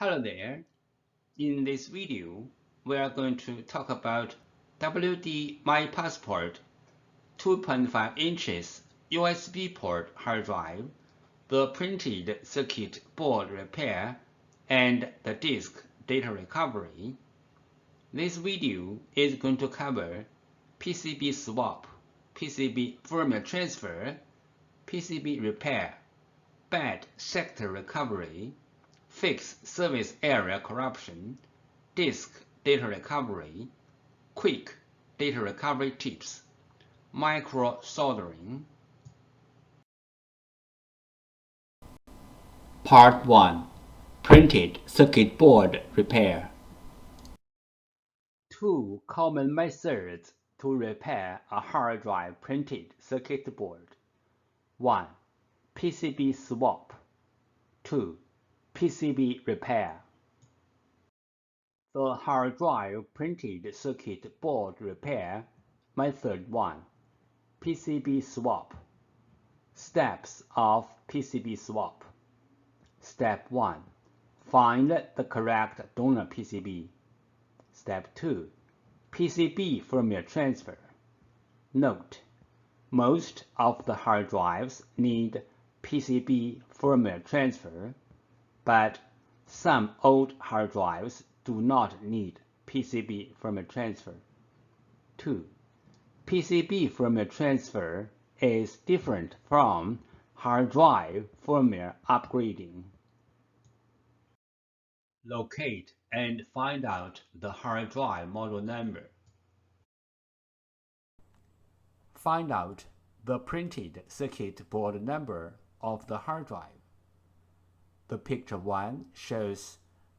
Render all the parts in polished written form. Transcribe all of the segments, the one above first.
Hello there. In this video, we are going to talk about WD My Passport 2.5 inches USB port hard drive, the printed circuit board repair, and the disk data recovery. This video is going to cover PCB swap, PCB firmware transfer, PCB repair, bad sector recovery, fixed service area corruption, disk data recovery, quick data recovery tips, micro soldering. Part 1. Printed circuit board repair. Two common methods to repair a hard drive printed circuit board. 1. PCB swap. 2. PCB repair. The hard drive printed circuit board repair. Method 1. PCB swap. Steps of PCB swap. Step 1. Find the correct donor PCB. Step 2. PCB firmware transfer. Note: most of the hard drives need PCB firmware transfer, but some old hard drives do not need PCB firmware transfer. 2. PCB firmware transfer is different from hard drive firmware upgrading. Locate and find out the hard drive model number. Find out the printed circuit board number of the hard drive. The picture 1 shows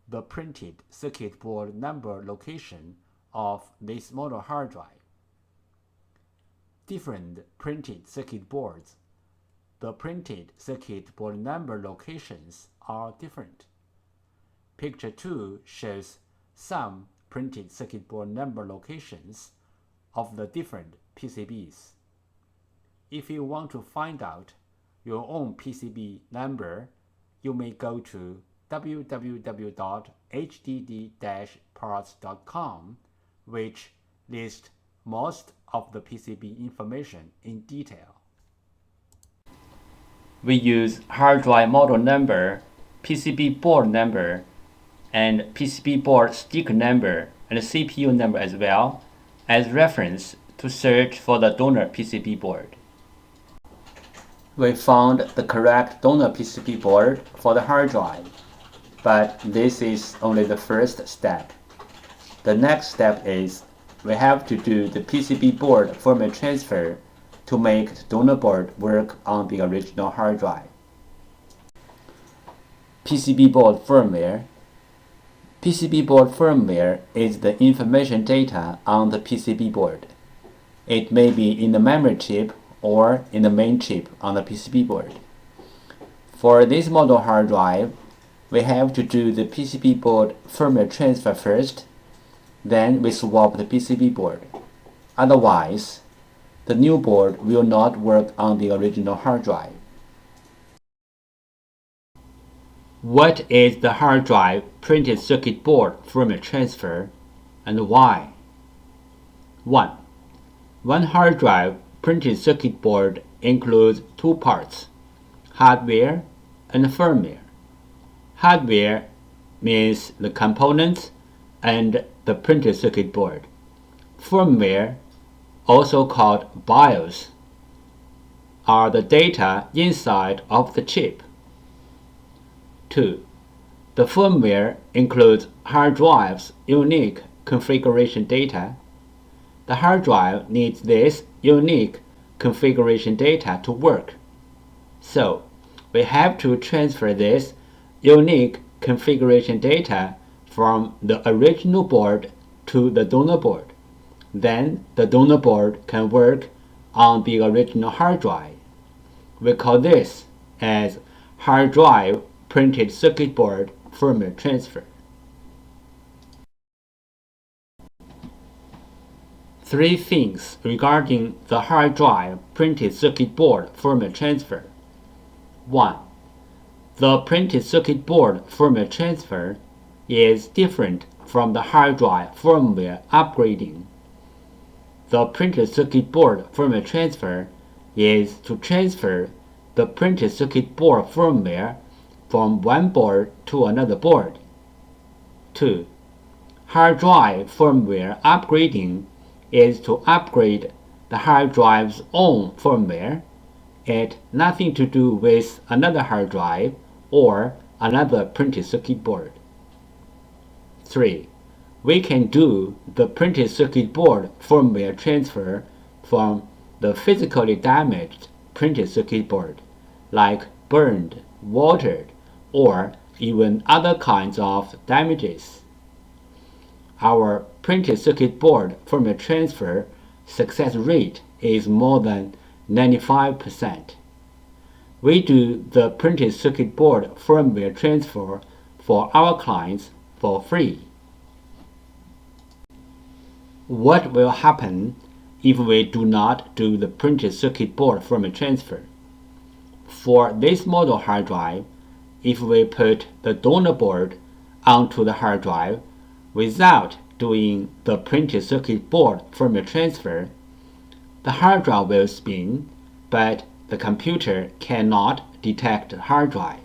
the printed circuit board number location of this model hard drive. Different printed circuit boards. The printed circuit board number locations are different. Picture 2 shows some printed circuit board number locations of the different PCBs. If you want to find out your own PCB number, you may go to www.hdd-parts.com, which lists most of the PCB information in detail. We use hard drive model number, PCB board number, and PCB board sticker number and CPU number as well as reference to search for the donor PCB board. We found the correct donor PCB board for the hard drive, but this is only the first step. The next step is we have to do the PCB board firmware transfer to make the donor board work on the original hard drive. PCB board firmware. PCB board firmware is the information data on the PCB board. It may be in the memory chip or in the main chip on the PCB board. For this model hard drive, we have to do the PCB board firmware transfer first, then we swap the PCB board. Otherwise, the new board will not work on the original hard drive. What is the hard drive printed circuit board firmware transfer and why? 1. One hard drive printed circuit board includes two parts, hardware and firmware. Hardware means the components and the printed circuit board. Firmware, also called BIOS, are the data inside of the chip. 2. The firmware includes hard drive's unique configuration data. The hard drive needs this unique configuration data to work. So, we have to transfer this unique configuration data from the original board to the donor board. Then the donor board can work on the original hard drive. We call this as hard drive printed circuit board firmware transfer. 3 things regarding the hard drive printed circuit board firmware transfer. 1. The printed circuit board firmware transfer is different from the hard drive firmware upgrading. The printed circuit board firmware transfer is to transfer the printed circuit board firmware from one board to another board. 2. Hard drive firmware upgrading is to upgrade the hard drive's own firmware. It has nothing to do with another hard drive or another printed circuit board. 3. We can do the printed circuit board firmware transfer from the physically damaged printed circuit board, like burned, watered, or even other kinds of damages. Our printed circuit board firmware transfer success rate is more than 95%. We do the printed circuit board firmware transfer for our clients for free. What will happen if we do not do the printed circuit board firmware transfer? For this model hard drive, if we put the donor board onto the hard drive without doing the printed circuit board firmware transfer, the hard drive will spin, but the computer cannot detect the hard drive.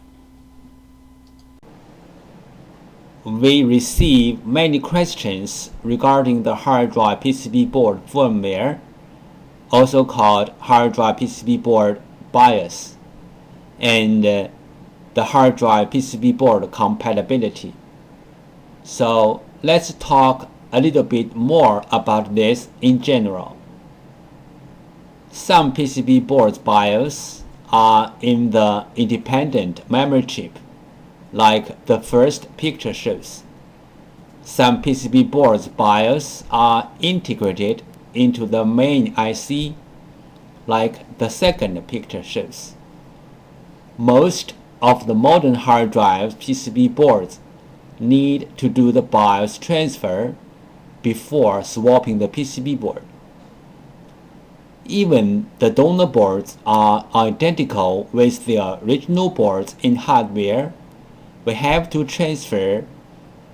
We receive many questions regarding the hard drive PCB board firmware, also called hard drive PCB board BIOS, and the hard drive PCB board compatibility. So let's talk a little bit more about this in general. Some PCB boards BIOS are in the independent memory chip, like the first picture shows. Some PCB boards BIOS are integrated into the main IC, like the second picture shows. Most of the modern hard drive PCB boards need to do the BIOS transfer before swapping the PCB board. Even the donor boards are identical with the original boards in hardware. We have to transfer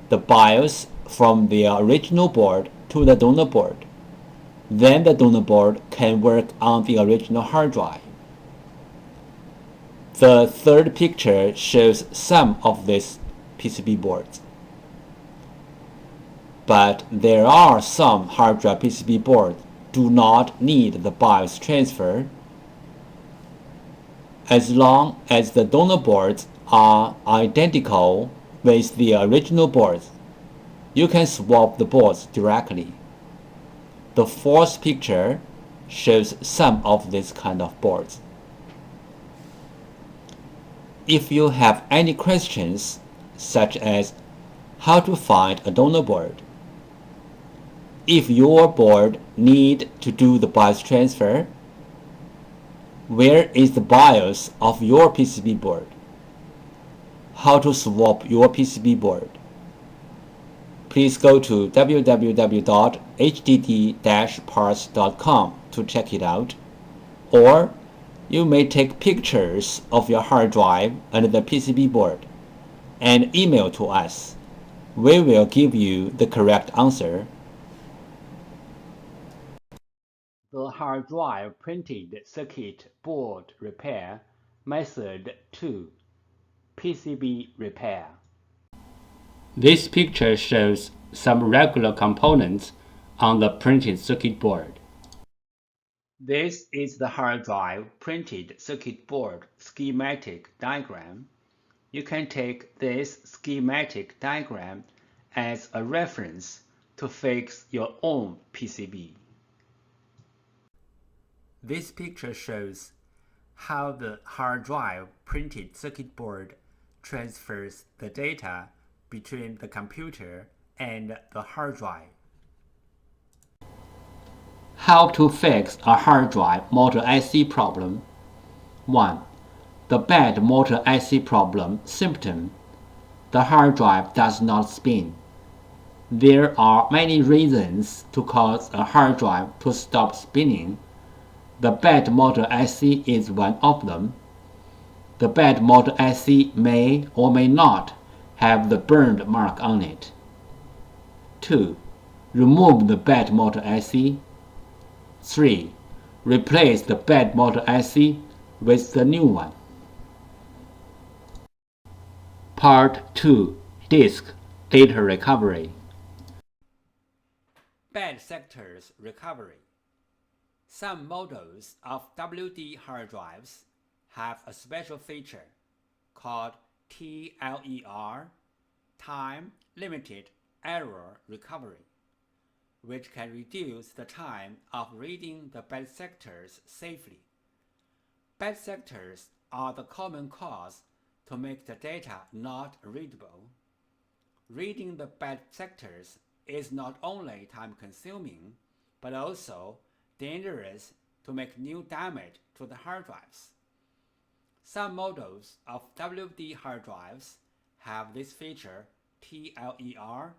the BIOS from the original board to the donor board. Then the donor board can work on the original hard drive. The third picture shows some of these PCB boards. But there are some hard drive PCB boards do not need the BIOS transfer. As long as the donor boards are identical with the original boards, you can swap the boards directly. The fourth picture shows some of these kind of boards. If you have any questions, such as how to find a donor board, if your board needs to do the BIOS transfer, where is the BIOS of your PCB board? How to swap your PCB board? Please go to www.hdd-parts.com to check it out, or you may take pictures of your hard drive and the PCB board and email to us. We will give you the correct answer. The hard drive printed circuit board repair method 2. PCB repair. This picture shows some regular components on the printed circuit board. This is the hard drive printed circuit board schematic diagram. You can take this schematic diagram as a reference to fix your own PCB. This picture shows how the hard drive printed circuit board transfers the data between the computer and the hard drive. How to fix a hard drive motor IC problem. 1. The bad motor IC problem symptom. The hard drive does not spin. There are many reasons to cause a hard drive to stop spinning. The bad motor IC is one of them. The bad motor IC may or may not have the burned mark on it. 2. Remove the bad motor IC. 3. Replace the bad motor IC with the new one. Part 2. Disk Data Recovery. Bad sectors recovery. Some models of WD hard drives have a special feature called TLER, Time Limited Error Recovery, which can reduce the time of reading the bad sectors safely. Bad sectors are the common cause to make the data not readable. Reading the bad sectors is not only time-consuming, but also dangerous to make new damage to the hard drives. Some models of WD hard drives have this feature TLER,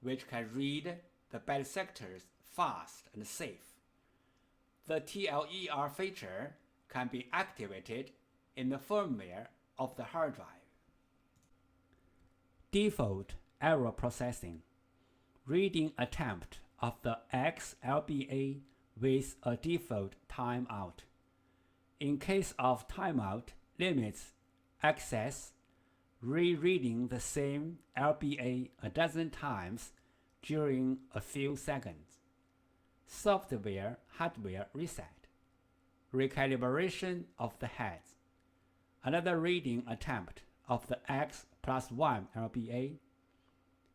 which can read the bad sectors fast and safe. The TLER feature can be activated in the firmware of the hard drive. Default error processing. Reading attempt of the XLBA with a default timeout. In case of timeout limits access, rereading the same LBA a dozen times during a few seconds. Software-hardware reset. Recalibration of the heads. Another reading attempt of the X+1 LBA.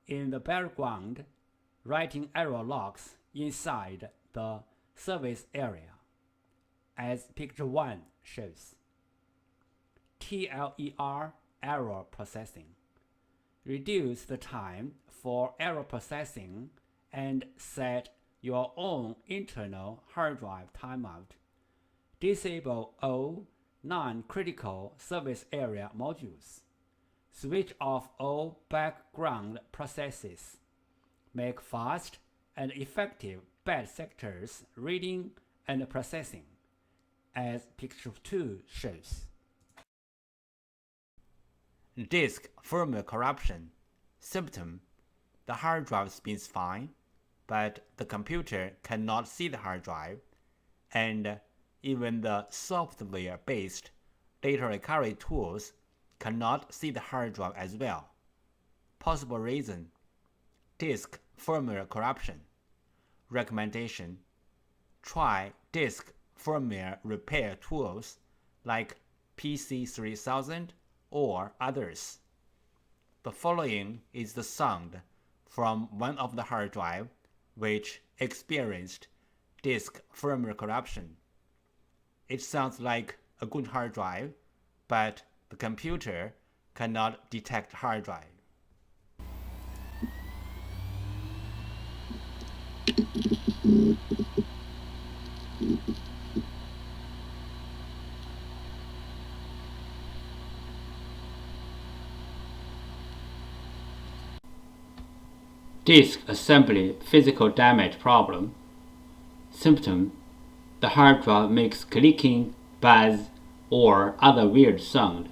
In the background, writing error logs inside the service area, as picture 1 shows. TLER error processing. Reduce the time for error processing and set your own internal hard drive timeout. Disable all non-critical service area modules. Switch off all background processes. Make fast and effective bad sectors reading and processing, as picture 2 shows. Disk firmware corruption. Symptom: the hard drive spins fine, but the computer cannot see the hard drive, and even the software-based data recovery tools cannot see the hard drive as well. Possible reason: disk firmware corruption. Recommendation: try disk firmware repair tools like PC3000 or others. The following is the sound from one of the hard drive which experienced disk firmware corruption. It sounds like a good hard drive, but the computer cannot detect hard drive. Disk assembly physical damage problem. Symptom: the hard drive makes clicking, buzz, or other weird sound.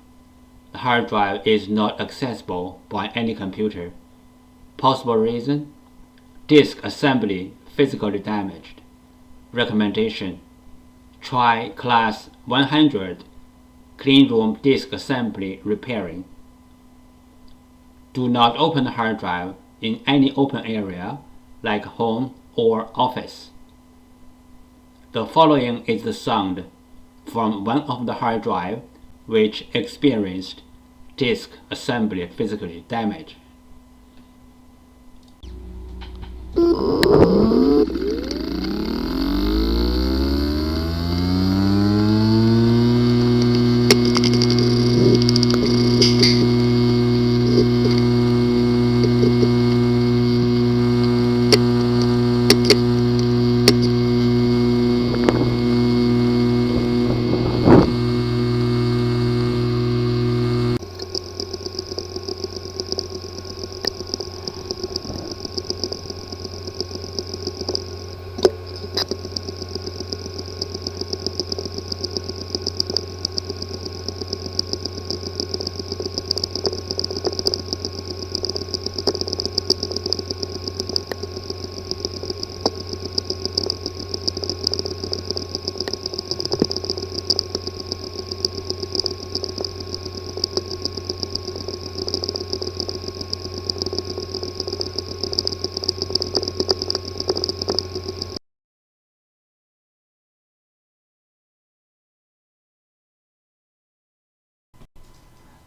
The hard drive is not accessible by any computer. Possible reason: disk assembly physically damaged. Recommendation: try class 100 cleanroom disk assembly repairing. Do not open the hard drive in any open area like home or office. The following is the sound from one of the hard drive which experienced disk assembly physical damage.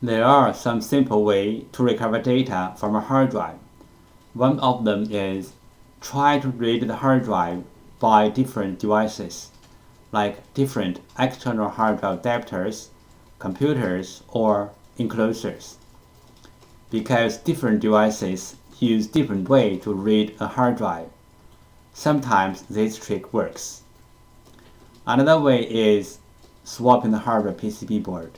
There are some simple ways to recover data from a hard drive. One of them is try to read the hard drive by different devices, like different external hard drive adapters, computers, or enclosures. Because different devices use different ways to read a hard drive, sometimes this trick works. Another way is swapping the hardware PCB board.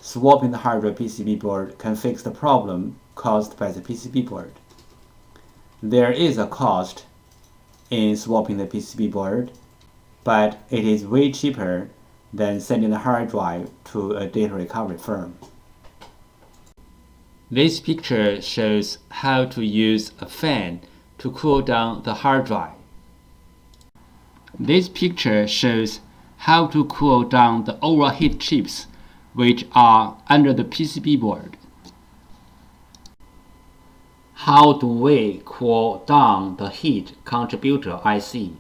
Swapping the hardware PCB board can fix the problem caused by the PCB board. There is a cost in swapping the PCB board, but it is way cheaper than sending the hard drive to a data recovery firm. This picture shows how to use a fan to cool down the hard drive. This picture shows how to cool down the overheat chips which are under the PCB board. How do we cool down the heat contributor IC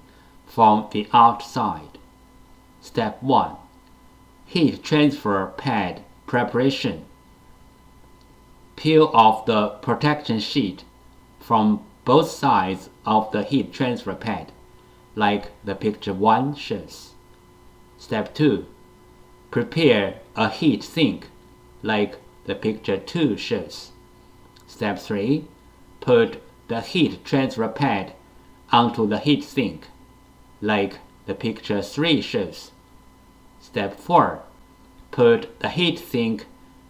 from the outside? Step 1. Heat transfer pad preparation. Peel off the protection sheet from both sides of the heat transfer pad, like the picture 1 shows. Step 2. Prepare a heat sink, like the picture 2 shows. Step 3. Put the heat transfer pad onto the heat sink, like the picture 3 shows. Step 4. Put the heat sink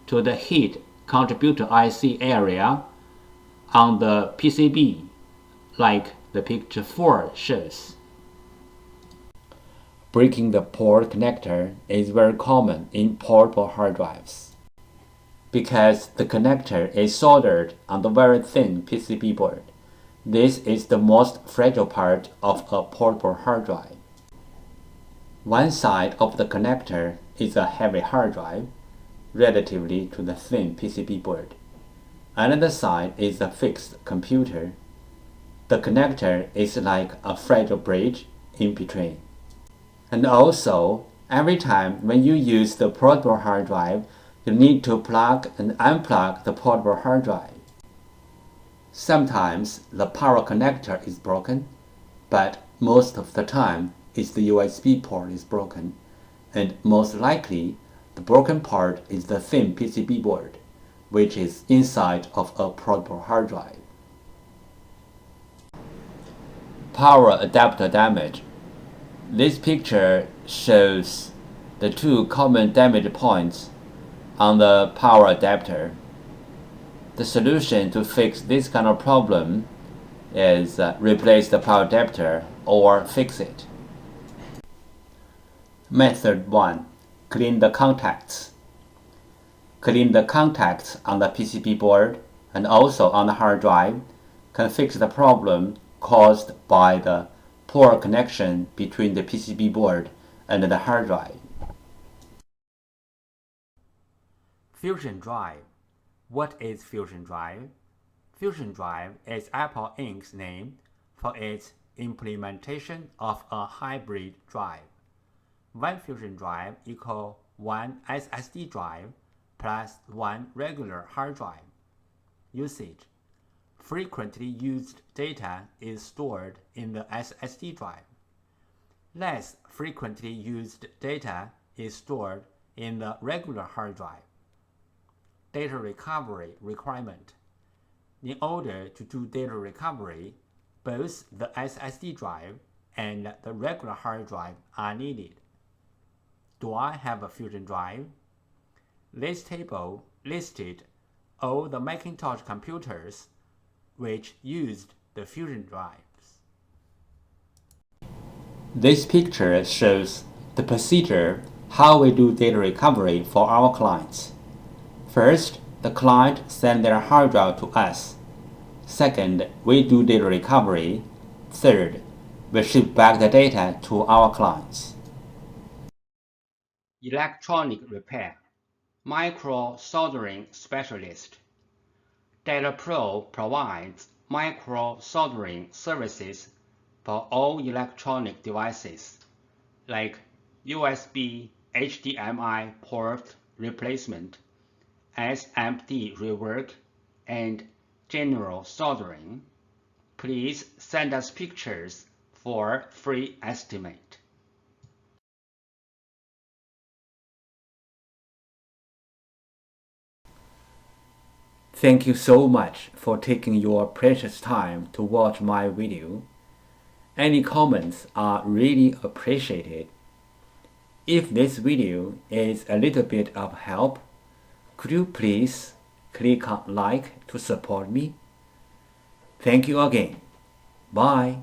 to the heat contributor IC area on the PCB, like the picture 4 shows. Breaking the port connector is very common in portable hard drives because the connector is soldered on the very thin PCB board. This is the most fragile part of a portable hard drive. One side of the connector is a heavy hard drive, relatively to the thin PCB board. Another side is a fixed computer. The connector is like a fragile bridge in between. And also, every time when you use the portable hard drive, you need to plug and unplug the portable hard drive. Sometimes the power connector is broken, but most of the time it's the USB port is broken, and most likely the broken part is the thin PCB board, which is inside of a portable hard drive. Power adapter damage. This picture shows the two common damage points on the power adapter. The solution to fix this kind of problem is replace the power adapter or fix it. Method 1. Clean the contacts. Clean the contacts on the PCB board and also on the hard drive can fix the problem caused by the poor connection between the PCB board and the hard drive. Fusion drive. What is Fusion drive? Fusion drive is Apple Inc.'s name for its implementation of a hybrid drive. One Fusion drive equals one SSD drive plus one regular hard drive. Usage. Frequently used data is stored in the SSD drive. Less frequently used data is stored in the regular hard drive. Data recovery requirement. In order to do data recovery, both the SSD drive and the regular hard drive are needed. Do I have a Fusion drive? This table listed all the Macintosh computers which used the Fusion drives. This picture shows the procedure how we do data recovery for our clients. First, the client sends their hard drive to us. Second, we do data recovery. Third, we ship back the data to our clients. Electronic repair. Micro soldering specialist. DataPro provides micro soldering services for all electronic devices, like USB HDMI port replacement, SMD rework, and general soldering, please send us pictures for free estimate. Thank you so much for taking your precious time to watch my video. Any comments are really appreciated. If this video is a little bit of help, could you please click on like to support me? Thank you again. Bye.